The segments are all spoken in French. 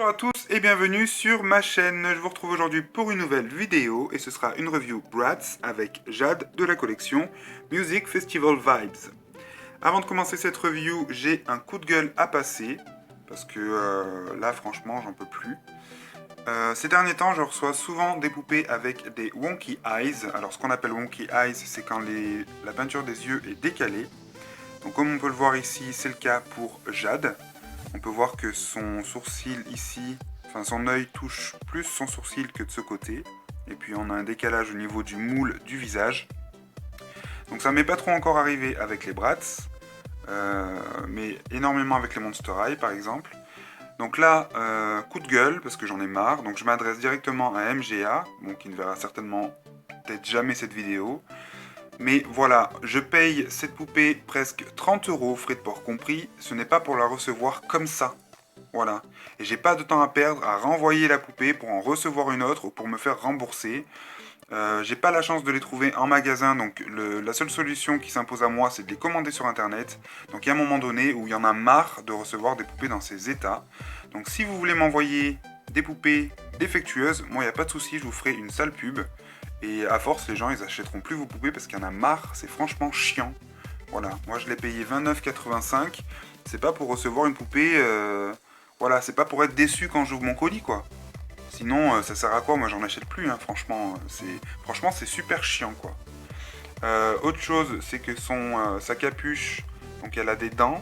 Bonjour à tous et bienvenue sur ma chaîne. Je vous retrouve aujourd'hui pour une nouvelle vidéo et ce sera une review Bratz avec Jade de la collection Music Festival Vibes. Avant de commencer cette review, j'ai un coup de gueule à passer parce que là franchement j'en peux plus. Ces derniers temps, je reçois souvent des poupées avec des wonky eyes. Alors ce qu'on appelle wonky eyes, c'est quand la peinture des yeux est décalée. Donc comme on peut le voir ici, c'est le cas pour Jade. On peut voir que son sourcil ici, enfin son œil touche plus son sourcil que de ce côté. Et puis on a un décalage au niveau du moule du visage. Donc ça m'est pas trop encore arrivé avec les Bratz, mais énormément avec les Monster High par exemple. Donc là, coup de gueule, parce que j'en ai marre. Donc je m'adresse directement à MGA, bon, qui ne verra certainement peut-être jamais cette vidéo. Mais voilà, je paye cette poupée presque 30 €, frais de port compris. Ce n'est pas pour la recevoir comme ça. Voilà. Et j'ai pas de temps à perdre à renvoyer la poupée pour en recevoir une autre ou pour me faire rembourser. J'ai pas la chance de les trouver en magasin, donc la seule solution qui s'impose à moi, c'est de les commander sur internet. Donc il y a un moment donné où il y en a marre de recevoir des poupées dans ces états. Donc si vous voulez m'envoyer des poupées défectueuses, moi il n'y a pas de souci, je vous ferai une sale pub. Et à force, les gens ils achèteront plus vos poupées parce qu'il y en a marre, c'est franchement chiant. Voilà, moi je l'ai payé 29,85. C'est pas pour recevoir une poupée. Voilà, c'est pas pour être déçu quand j'ouvre mon colis quoi. Sinon, ça sert à quoi? Moi, j'en achète plus, hein, franchement. Franchement, c'est super chiant, quoi. Autre chose, c'est que sa capuche, donc elle a des dents.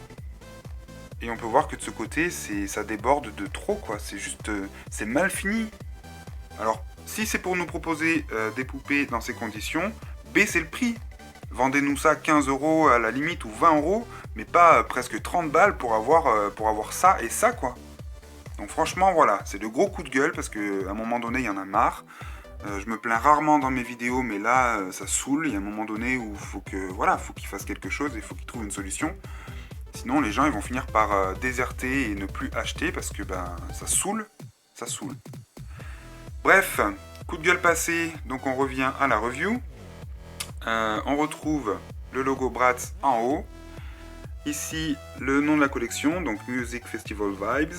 Et on peut voir que de ce côté, ça déborde de trop, quoi. C'est juste, c'est mal fini. Alors, si c'est pour nous proposer des poupées dans ces conditions, baissez le prix. Vendez-nous ça 15 € à la limite ou 20 €, mais pas presque 30 balles pour avoir ça et ça, quoi. Donc franchement, voilà, c'est de gros coups de gueule parce qu'à un moment donné, il y en a marre. Je me plains rarement dans mes vidéos, mais là, ça saoule. Il y a un moment donné où faut qu'il fasse quelque chose et il faut qu'il trouve une solution. Sinon, les gens, ils vont finir par déserter et ne plus acheter parce que ça saoule, ça saoule. Bref, coup de gueule passé, donc on revient à la review. On retrouve le logo Bratz en haut. Ici, le nom de la collection, donc Music Festival Vibes.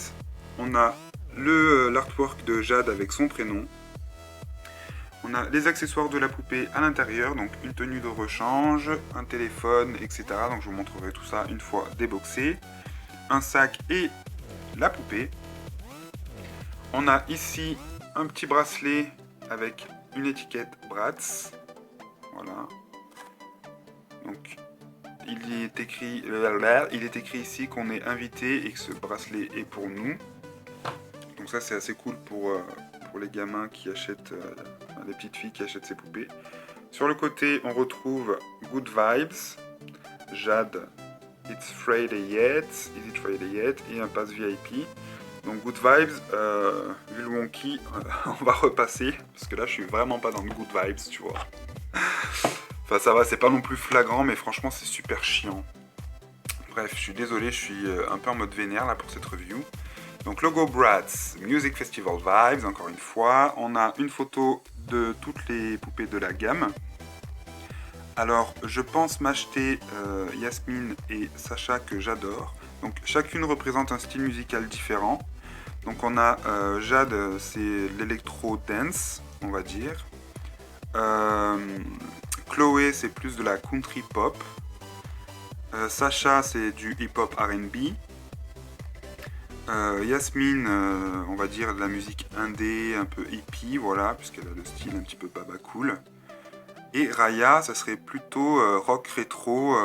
On a l'artwork de Jade avec son prénom. On a les accessoires de la poupée à l'intérieur, donc une tenue de rechange, un téléphone, etc. Donc je vous montrerai tout ça une fois déboxé. Un sac et la poupée. On a ici un petit bracelet avec une étiquette Bratz. Voilà. Donc il est écrit ici qu'on est invité et que ce bracelet est pour nous. Donc ça c'est assez cool pour les gamins qui achètent, les petites filles qui achètent ces poupées. Sur le côté on retrouve Good Vibes, Jade, It's Friday Yet, Is It Friday Yet et un pass VIP. Donc Good Vibes, vu le wonky, on va repasser parce que là je suis vraiment pas dans le Good Vibes, tu vois. Enfin ça va, c'est pas non plus flagrant mais franchement c'est super chiant. Bref, je suis désolé, je suis un peu en mode vénère là pour cette review. Donc logo Bratz, Music Festival Vibes, encore une fois. On a une photo de toutes les poupées de la gamme. Alors je pense m'acheter Yasmine et Sacha que j'adore. Donc chacune représente un style musical différent. Donc on a Jade, c'est l'électro dance, on va dire. Chloé, c'est plus de la country pop. Sacha, c'est du hip-hop R&B. Yasmine, on va dire de la musique indé, un peu hippie, voilà, puisqu'elle a le style un petit peu baba cool. Et Raya, ça serait plutôt rock rétro,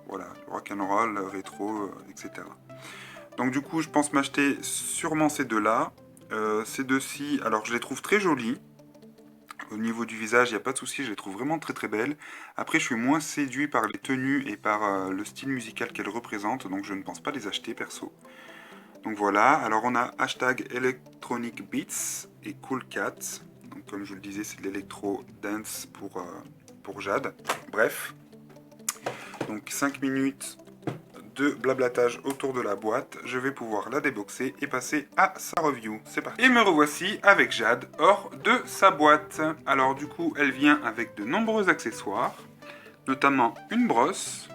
voilà, rock and roll, rétro, etc. Donc du coup, je pense m'acheter sûrement ces deux-là. Ces deux-ci, alors je les trouve très jolies. Au niveau du visage, il n'y a pas de souci, je les trouve vraiment très très belles. Après, je suis moins séduit par les tenues et par le style musical qu'elles représentent, donc je ne pense pas les acheter perso. Donc voilà, alors on a hashtag Electronic Beats et Cool Cat. Donc comme je vous le disais, c'est de l'électro dance pour Jade. Bref, donc 5 minutes de blablatage autour de la boîte. Je vais pouvoir la déboxer et passer à sa review. C'est parti. Et me revoici avec Jade hors de sa boîte. Alors du coup, elle vient avec de nombreux accessoires, notamment une brosse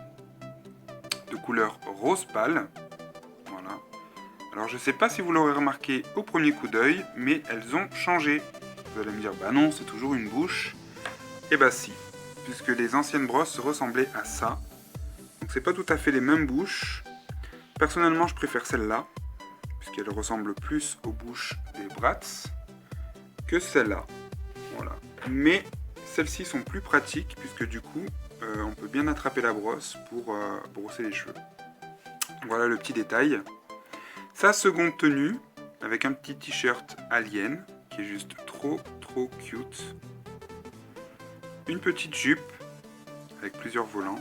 de couleur rose pâle. Voilà. Alors je sais pas si vous l'aurez remarqué au premier coup d'œil, mais elles ont changé. Vous allez me dire, bah non, c'est toujours une bouche. Et bah si, puisque les anciennes brosses ressemblaient à ça. Donc c'est pas tout à fait les mêmes bouches. Personnellement, je préfère celle-là, puisqu'elle ressemble plus aux bouches des Bratz que celle-là. Voilà. Mais celles-ci sont plus pratiques, puisque du coup, on peut bien attraper la brosse pour brosser les cheveux. Voilà le petit détail. Sa seconde tenue, avec un petit t-shirt Alien, qui est juste trop cute. Une petite jupe, avec plusieurs volants,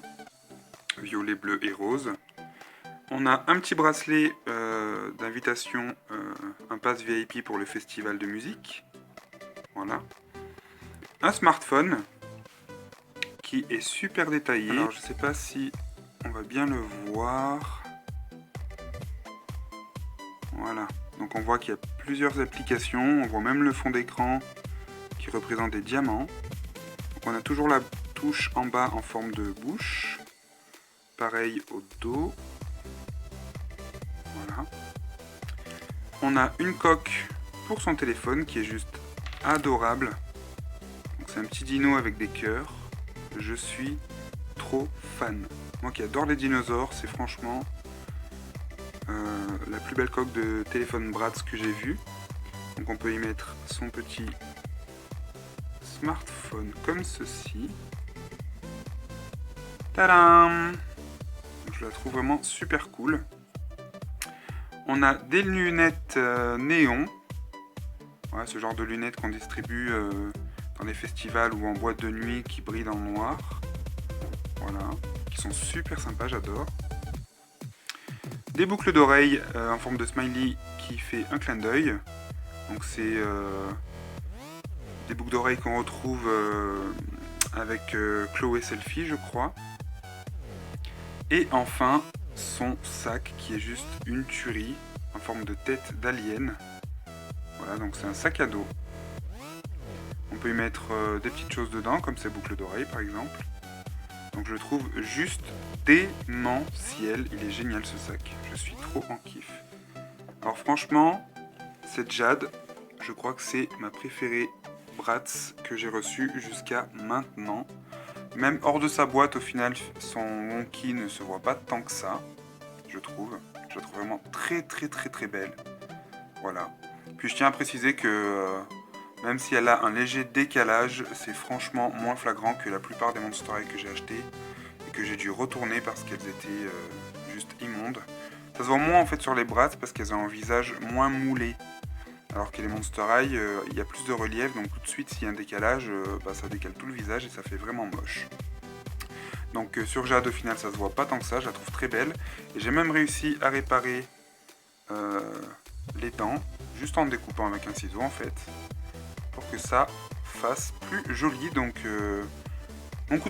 violet, bleu et rose. On a un petit bracelet d'invitation, un pass VIP pour le festival de musique. Voilà. Un smartphone, qui est super détaillé. Alors je sais pas si on va bien le voir. Voilà, donc on voit qu'il y a plusieurs applications, on voit même le fond d'écran qui représente des diamants. Donc on a toujours la touche en bas en forme de bouche, pareil au dos. Voilà. On a une coque pour son téléphone qui est juste adorable. Donc c'est un petit dino avec des cœurs. Je suis trop fan. Moi qui adore les dinosaures, c'est franchement la plus belle coque de téléphone Bratz que j'ai vue. Donc on peut y mettre son petit smartphone comme ceci. Tadam! Je la trouve vraiment super cool. On a des lunettes néon. Ouais, ce genre de lunettes qu'on distribue dans les festivals ou en boîte de nuit qui brillent dans le noir. Voilà, qui sont super sympas, j'adore. Des boucles d'oreilles en forme de smiley qui fait un clin d'œil. Donc c'est des boucles d'oreilles qu'on retrouve avec Chloé Selfie, je crois. Et enfin, son sac qui est juste une tuerie en forme de tête d'alien. Voilà, donc c'est un sac à dos. On peut y mettre des petites choses dedans, comme ces boucles d'oreilles par exemple. Donc je le trouve juste démentiel. Il est génial ce sac. Je suis trop en kiff. Alors franchement, cette Jade, je crois que c'est ma préférée Bratz que j'ai reçue jusqu'à maintenant. Même hors de sa boîte, au final, son wonky ne se voit pas tant que ça, je trouve. Je la trouve vraiment très belle. Voilà. Puis je tiens à préciser que même si elle a un léger décalage, c'est franchement moins flagrant que la plupart des Monster High que j'ai achetés et que j'ai dû retourner parce qu'elles étaient juste immondes. Ça se voit moins en fait sur les Bratz parce qu'elles ont un visage moins moulé. Alors que les Monster High, il y a plus de relief, donc tout de suite s'il y a un décalage, ça décale tout le visage et ça fait vraiment moche. Donc sur Jade au final ça se voit pas tant que ça, je la trouve très belle. Et j'ai même réussi à réparer les dents, juste en découpant avec un ciseau en fait, pour que ça fasse plus joli. Donc mon coup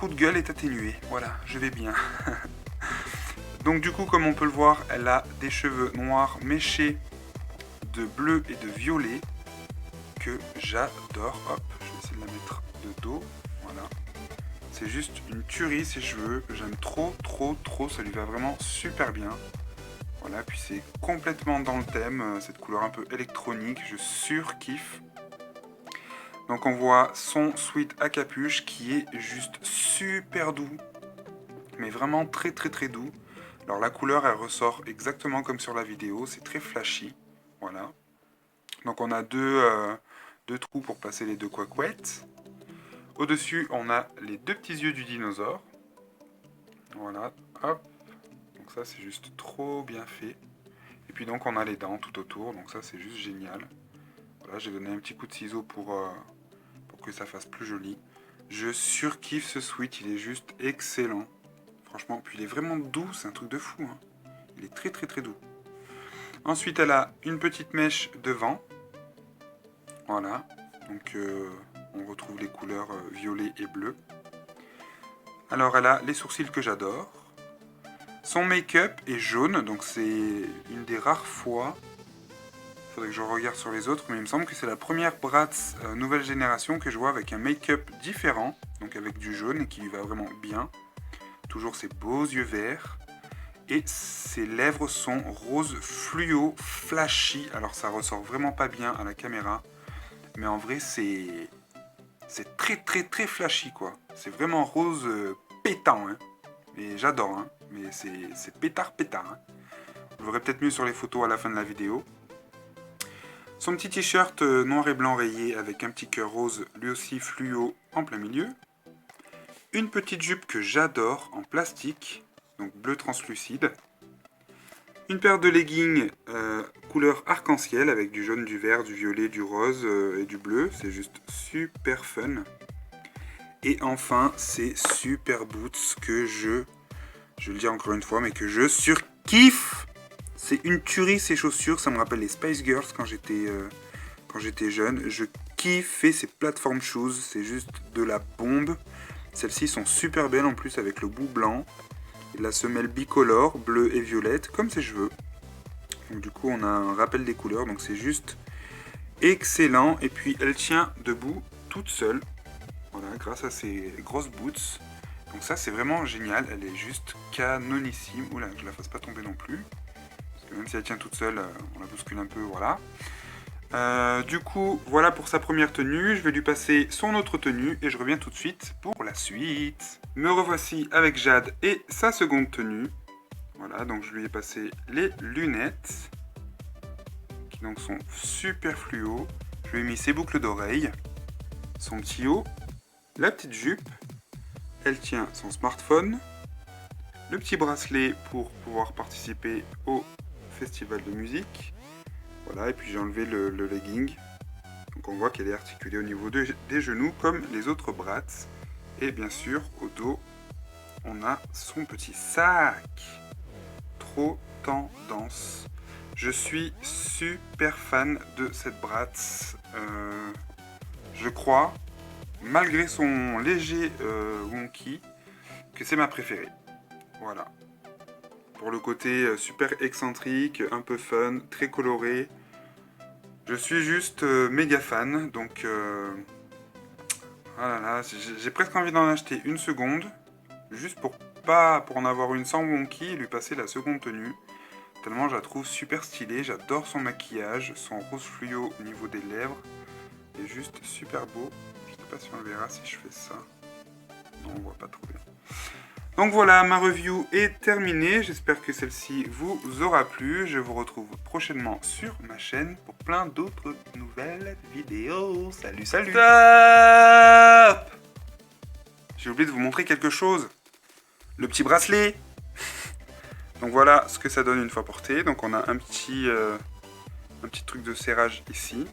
de gueule est atténué, voilà, je vais bien. Donc du coup comme on peut le voir, elle a des cheveux noirs méchés de bleu et de violet que j'adore. Hop, je vais essayer de la mettre de dos, voilà. C'est juste une tuerie ces cheveux, j'aime trop, ça lui va vraiment super bien. Voilà, puis c'est complètement dans le thème, cette couleur un peu électronique, je surkiffe. Donc on voit son sweat à capuche qui est juste super doux, mais vraiment très doux. Alors la couleur elle ressort exactement comme sur la vidéo, c'est très flashy, voilà. Donc on a deux trous pour passer les deux couacs. Au-dessus, on a les deux petits yeux du dinosaure. Voilà, hop. Donc ça, c'est juste trop bien fait. Et puis donc, on a les dents tout autour. Donc ça, c'est juste génial. Voilà, j'ai donné un petit coup de ciseau pour que ça fasse plus joli. Je surkiffe ce sweat, il est juste excellent. Franchement, puis il est vraiment doux, c'est un truc de fou. Hein. Il est très doux. Ensuite, elle a une petite mèche devant. Voilà, donc on retrouve les couleurs violet et bleu. Alors elle a les sourcils que j'adore. Son make-up est jaune, donc c'est une des rares fois. Il faudrait que je regarde sur les autres, mais il me semble que c'est la première Bratz nouvelle génération que je vois avec un make-up différent, donc avec du jaune et qui lui va vraiment bien. Toujours ses beaux yeux verts. Et ses lèvres sont rose fluo, flashy. Alors ça ressort vraiment pas bien à la caméra. Mais en vrai, c'est très flashy, quoi. C'est vraiment rose pétant, hein. Et j'adore, hein. Mais c'est pétard. Hein. Vous verrez peut-être mieux sur les photos à la fin de la vidéo. Son petit t-shirt noir et blanc rayé avec un petit cœur rose, lui aussi fluo, en plein milieu. Une petite jupe que j'adore en plastique, donc bleu translucide. Une paire de leggings couleur arc-en-ciel avec du jaune, du vert, du violet, du rose et du bleu. C'est juste super fun. Et enfin, ces super boots que je le dis encore une fois, mais que je surkiffe. C'est une tuerie ces chaussures, ça me rappelle les Spice Girls quand j'étais jeune. Je kiffais ces platform shoes, c'est juste de la bombe. Celles-ci sont super belles en plus avec le bout blanc. Et la semelle bicolore, bleu et violette, comme ses cheveux. Donc du coup on a un rappel des couleurs, donc c'est juste excellent. Et puis elle tient debout toute seule. Voilà, grâce à ses grosses boots. Donc ça c'est vraiment génial, elle est juste canonissime. Oula, que je la fasse pas tomber non plus. Parce que même si elle tient toute seule, on la bouscule un peu, voilà. Du coup, voilà pour sa première tenue. Je vais lui passer son autre tenue et je reviens tout de suite pour la suite. Me revoici avec Jade et sa seconde tenue. Voilà, donc je lui ai passé les lunettes, qui donc sont super fluo. Je lui ai mis ses boucles d'oreilles, son petit haut, la petite jupe. Elle tient son smartphone, le petit bracelet pour pouvoir participer au festival de musique. Voilà, et puis j'ai enlevé le legging. Donc on voit qu'elle est articulée au niveau des genoux comme les autres brats. Et bien sûr, au dos, on a son petit sac. Trop tendance. Je suis super fan de cette Bratz. Je crois, malgré son léger wonky, que c'est ma préférée. Voilà. Pour le côté super excentrique, un peu fun, très coloré. Je suis juste méga fan, donc ah là là, j'ai presque envie d'en acheter une seconde, juste pour en avoir une sans wonky et lui passer la seconde tenue. Tellement je la trouve super stylée, j'adore son maquillage, son rose fluo au niveau des lèvres, est juste super beau. Je sais pas si on le verra si je fais ça. Non, on voit pas trop bien. Donc voilà, ma review est terminée. J'espère que celle-ci vous aura plu. Je vous retrouve prochainement sur ma chaîne pour plein d'autres nouvelles vidéos. Salut, salut! Stop! J'ai oublié de vous montrer quelque chose. Le petit bracelet. Donc voilà ce que ça donne une fois porté. Donc on a un petit truc de serrage ici.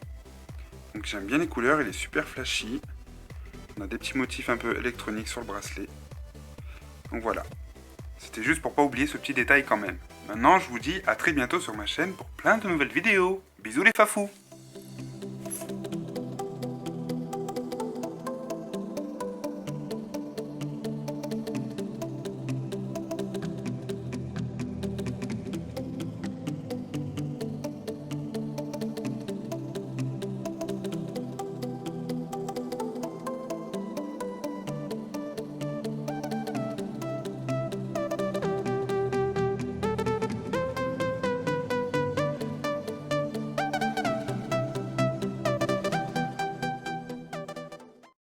Donc j'aime bien les couleurs, il est super flashy. On a des petits motifs un peu électroniques sur le bracelet. Donc voilà, c'était juste pour pas oublier ce petit détail quand même. Maintenant, je vous dis à très bientôt sur ma chaîne pour plein de nouvelles vidéos. Bisous les fafous!